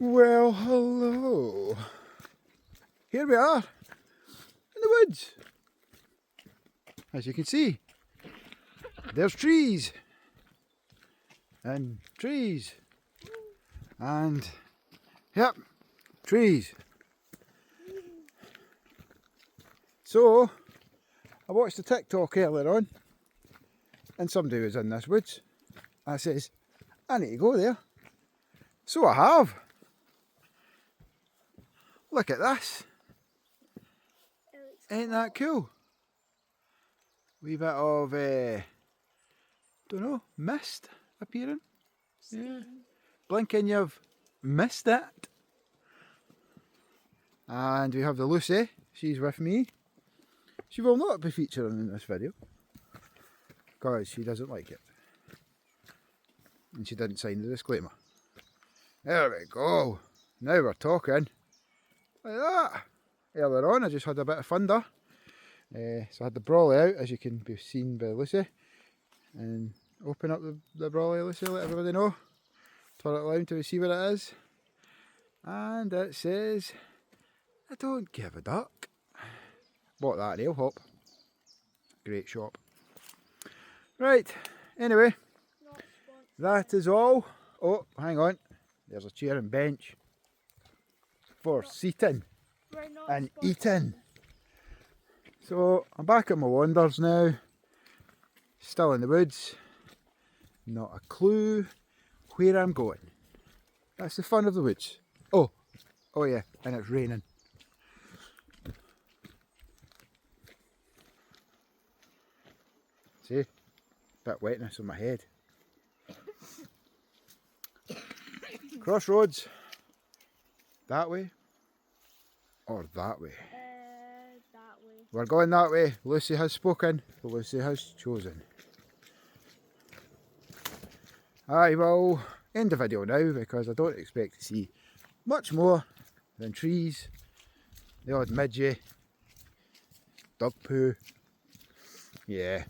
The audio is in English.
Well, hello. Here we are in the woods. As you can see, there's trees and trees and yep, trees. So I watched a TikTok earlier on and somebody was in this woods. I says, I need to go there. So I have. Look at this. Ain't that cool? Wee bit of, don't know, mist appearing. Yeah. Blinking, you've missed it. And we have the Lucy, she's with me. She will not be featuring in this video because she doesn't like it. And she didn't sign the disclaimer. There we go. Now we're talking. Like that. Earlier on I just had a bit of thunder. So I had the brolly out, as you can be seen by Lucy. And open up the brolly, Lucy, let everybody know. Turn it down till we see what it is. And it says, I don't give a duck. Bought that in Ale Hop. Great shop. Right, anyway. That is all. Oh, hang on. There's a chair and bench for seating and eating. So I'm back at my wanders now. Still in the woods. Not a clue where I'm going. That's the fun of the woods. Oh yeah, and it's raining. See? Bit wetness on my head. Crossroads. That way or that way? That way. We're going that way. Lucy has spoken. Lucy has chosen. I will end the video now because I don't expect to see much more than trees, the odd midgie, dog poo. Yeah.